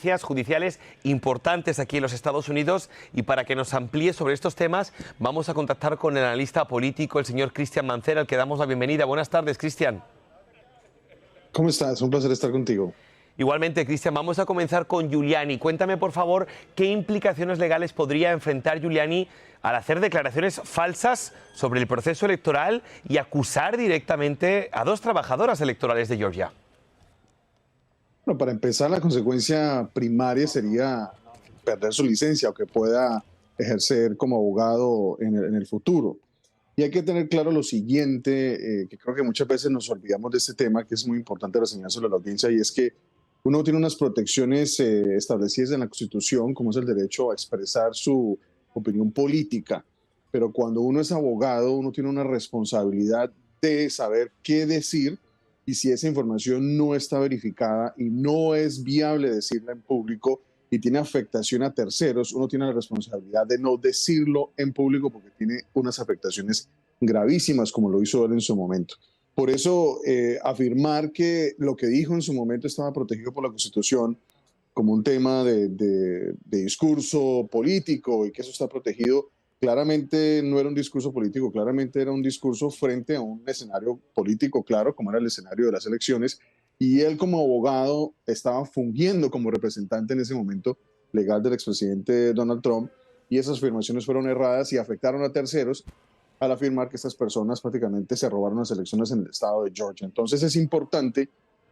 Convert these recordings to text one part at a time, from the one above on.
Noticias judiciales importantes aquí en los Estados Unidos, y para que nos amplíe sobre estos temas vamos a contactar con el analista político, el señor Cristian Mancera, al que damos la bienvenida. Buenas tardes, Cristian. ¿Cómo estás? Un placer estar contigo. Igualmente, Cristian, vamos a comenzar con Giuliani. Cuéntame, por favor, qué implicaciones legales podría enfrentar Giuliani al hacer declaraciones falsas sobre el proceso electoral y acusar directamente a dos trabajadoras electorales de Georgia. Bueno, para empezar, la consecuencia primaria sería perder su licencia o que pueda ejercer como abogado en el futuro. Y hay que tener claro lo siguiente, que creo que muchas veces nos olvidamos de este tema, que es muy importante reseñárselo a la audiencia, y es que uno tiene unas protecciones establecidas en la Constitución, como es el derecho a expresar su opinión política, pero cuando uno es abogado, uno tiene una responsabilidad de saber qué decir, y si esa información no está verificada y no es viable decirla en público y tiene afectación a terceros, uno tiene la responsabilidad de no decirlo en público porque tiene unas afectaciones gravísimas, como lo hizo él en su momento. Por eso, afirmar que lo que dijo en su momento estaba protegido por la Constitución como un tema de discurso político y que eso está protegido, claramente no era un discurso político, claramente era un discurso frente a un escenario político claro, como era el escenario de las elecciones, y él como abogado estaba fungiendo como representante en ese momento legal del expresidente Donald Trump, y esas afirmaciones fueron erradas y afectaron a terceros al afirmar que estas personas prácticamente se robaron las elecciones en el estado de Georgia. Entonces es importante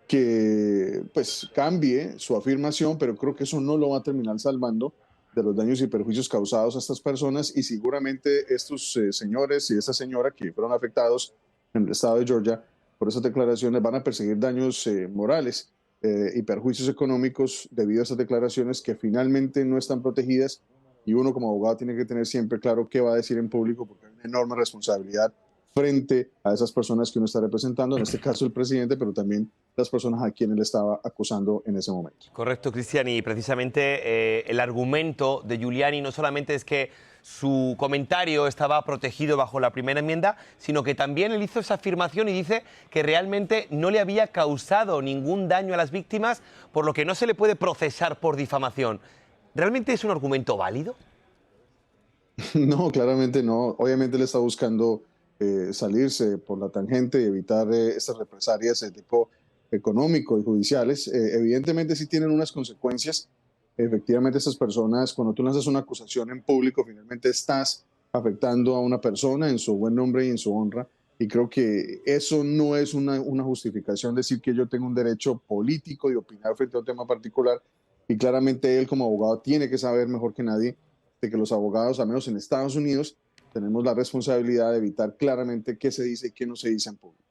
que pues cambie su afirmación, pero creo que eso no lo va a terminar salvando de los daños y perjuicios causados a estas personas, y seguramente estos señores y esta señora que fueron afectados en el estado de Georgia por esas declaraciones van a perseguir daños morales y perjuicios económicos debido a esas declaraciones que finalmente no están protegidas, y uno como abogado tiene que tener siempre claro qué va a decir en público porque hay una enorme responsabilidad frente a esas personas que uno está representando, en este caso el presidente, pero también las personas a quienes le estaba acusando en ese momento. Correcto, Cristian, y precisamente el argumento de Giuliani no solamente es que su comentario estaba protegido bajo la primera enmienda, sino que también él hizo esa afirmación y dice que realmente no le había causado ningún daño a las víctimas, por lo que no se le puede procesar por difamación. ¿Realmente es un argumento válido? No, claramente no. Obviamente él está buscando salirse por la tangente y evitar estas represalias de tipo económico y judiciales. Evidentemente sí tienen unas consecuencias. Efectivamente, estas personas, cuando tú lanzas una acusación en público, finalmente estás afectando a una persona en su buen nombre y en su honra. Y creo que eso no es una justificación decir que yo tengo un derecho político de opinar frente a un tema particular. Y claramente él como abogado tiene que saber mejor que nadie de que los abogados, al menos en Estados Unidos, tenemos la responsabilidad de evitar claramente qué se dice y qué no se dice en público.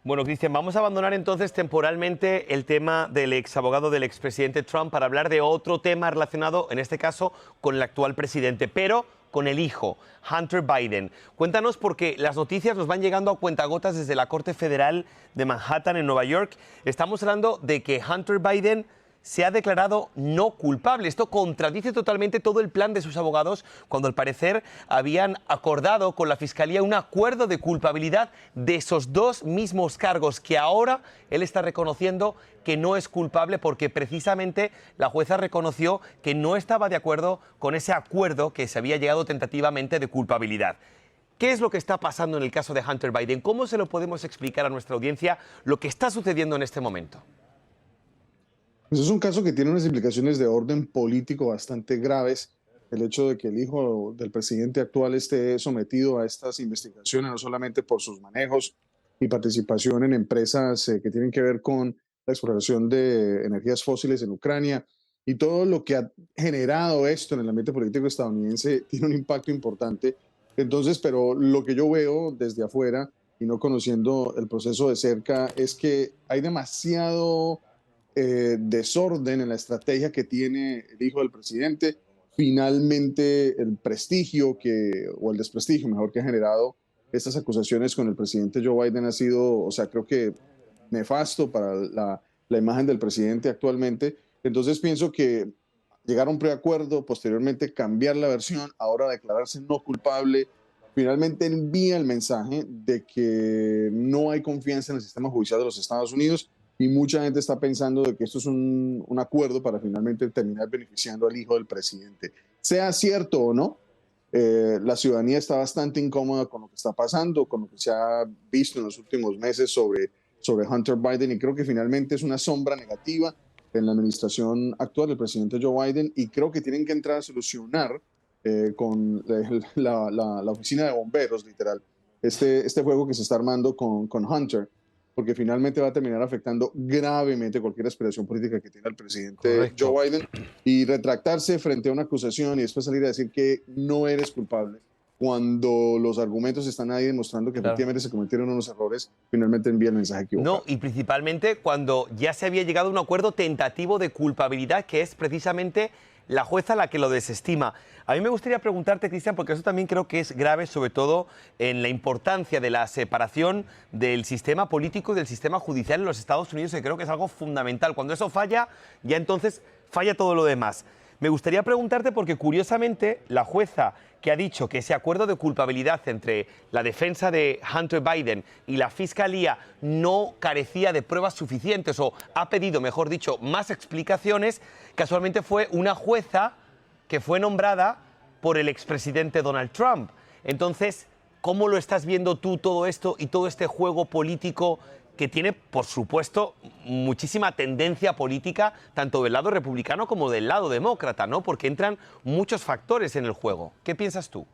Bueno, Cristian, vamos a abandonar entonces temporalmente el tema del exabogado del expresidente Trump para hablar de otro tema relacionado, en este caso, con el actual presidente, pero con el hijo, Hunter Biden. Cuéntanos, porque las noticias nos van llegando a cuentagotas desde la Corte Federal de Manhattan, en Nueva York. Estamos hablando de que Hunter Biden se ha declarado no culpable. Esto contradice totalmente todo el plan de sus abogados, cuando al parecer habían acordado con la Fiscalía un acuerdo de culpabilidad de esos dos mismos cargos, que ahora él está reconociendo que no es culpable, porque precisamente la jueza reconoció que no estaba de acuerdo con ese acuerdo que se había llegado tentativamente de culpabilidad. ¿Qué es lo que está pasando en el caso de Hunter Biden? ¿Cómo se lo podemos explicar a nuestra audiencia lo que está sucediendo en este momento? Pues es un caso que tiene unas implicaciones de orden político bastante graves. El hecho de que el hijo del presidente actual esté sometido a estas investigaciones, no solamente por sus manejos y participación en empresas que tienen que ver con la exploración de energías fósiles en Ucrania, y todo lo que ha generado esto en el ambiente político estadounidense tiene un impacto importante. Entonces, pero lo que yo veo desde afuera y no conociendo el proceso de cerca es que hay demasiado desorden en la estrategia que tiene el hijo del presidente. Finalmente, el prestigio o el desprestigio, mejor, que ha generado estas acusaciones con el presidente Joe Biden ha sido, o sea, creo que nefasto para la imagen del presidente actualmente. Entonces pienso que llegar a un preacuerdo, posteriormente cambiar la versión, ahora declararse no culpable, finalmente envía el mensaje de que no hay confianza en el sistema judicial de los Estados Unidos, y mucha gente está pensando de que esto es un acuerdo para finalmente terminar beneficiando al hijo del presidente. Sea cierto o no, la ciudadanía está bastante incómoda con lo que está pasando, con lo que se ha visto en los últimos meses sobre Hunter Biden, y creo que finalmente es una sombra negativa en la administración actual del presidente Joe Biden, y creo que tienen que entrar a solucionar con la oficina de bomberos, literal, este juego que se está armando con Hunter, porque finalmente va a terminar afectando gravemente cualquier aspiración política que tenga el presidente Correcto. Joe Biden, y retractarse frente a una acusación y después salir a decir que no eres culpable cuando los argumentos están ahí demostrando que Claro. efectivamente se cometieron unos errores, finalmente envía el mensaje equivocado. No, y principalmente cuando ya se había llegado a un acuerdo tentativo de culpabilidad, que es precisamente la jueza la que lo desestima. A mí me gustaría preguntarte, Cristian, porque eso también creo que es grave, sobre todo en la importancia de la separación del sistema político y del sistema judicial en los Estados Unidos, que creo que es algo fundamental. Cuando eso falla, ya entonces falla todo lo demás. Me gustaría preguntarte porque, curiosamente, la jueza que ha dicho que ese acuerdo de culpabilidad entre la defensa de Hunter Biden y la Fiscalía no carecía de pruebas suficientes, o ha pedido, mejor dicho, más explicaciones, casualmente fue una jueza que fue nombrada por el expresidente Donald Trump. Entonces, ¿cómo lo estás viendo tú todo esto y todo este juego político que tiene, por supuesto, muchísima tendencia política, tanto del lado republicano como del lado demócrata, ¿no? Porque entran muchos factores en el juego. ¿Qué piensas tú?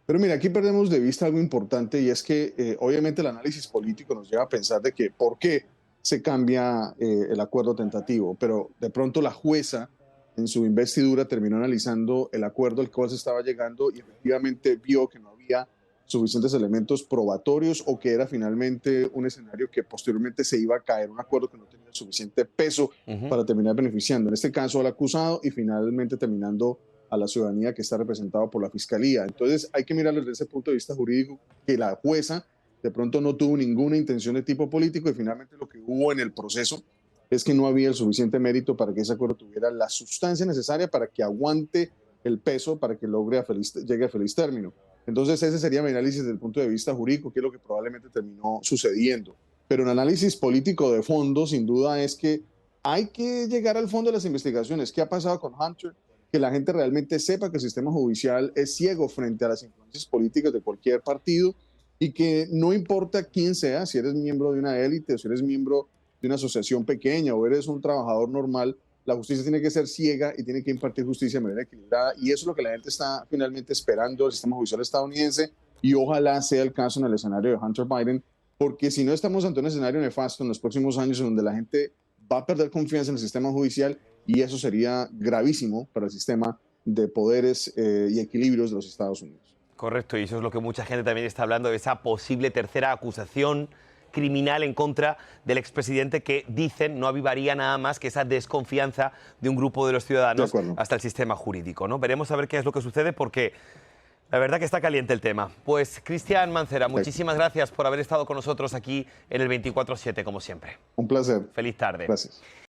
Pero mira, aquí perdemos de vista algo importante, y es que obviamente el análisis político nos lleva a pensar de que por qué se cambia el acuerdo tentativo, pero de pronto la jueza en su investidura terminó analizando el acuerdo al cual se estaba llegando y efectivamente vio que no había suficientes elementos probatorios, o que era finalmente un escenario que posteriormente se iba a caer, un acuerdo que no tenía suficiente peso para terminar beneficiando, en este caso al acusado, y finalmente terminando a la ciudadanía que está representada por la Fiscalía. Entonces hay que mirarlo desde ese punto de vista jurídico, que la jueza de pronto no tuvo ninguna intención de tipo político, y finalmente lo que hubo en el proceso es que no había el suficiente mérito para que ese acuerdo tuviera la sustancia necesaria para que aguante el peso, para que llegue a feliz término. Entonces ese sería mi análisis desde el punto de vista jurídico, que es lo que probablemente terminó sucediendo. Pero un análisis político de fondo, sin duda, es que hay que llegar al fondo de las investigaciones. ¿Qué ha pasado con Hunter? Que la gente realmente sepa que el sistema judicial es ciego frente a las influencias políticas de cualquier partido, y que no importa quién sea, si eres miembro de una élite, o si eres miembro de una asociación pequeña, o eres un trabajador normal, la justicia tiene que ser ciega y tiene que impartir justicia de manera equilibrada, y eso es lo que la gente está finalmente esperando del sistema judicial estadounidense, y ojalá sea el caso en el escenario de Hunter Biden, porque si no, estamos ante un escenario nefasto en los próximos años en donde la gente va a perder confianza en el sistema judicial, y eso sería gravísimo para el sistema de poderes y equilibrios de los Estados Unidos. Correcto, y eso es lo que mucha gente también está hablando, de esa posible tercera acusación criminal en contra del expresidente, que dicen no avivaría nada más que esa desconfianza de un grupo de los ciudadanos hasta el sistema jurídico, ¿no? Veremos a ver qué es lo que sucede, porque la verdad que está caliente el tema. Pues Cristian Mancera, muchísimas gracias por haber estado con nosotros aquí en el 24/7, como siempre. Un placer. Feliz tarde. Gracias.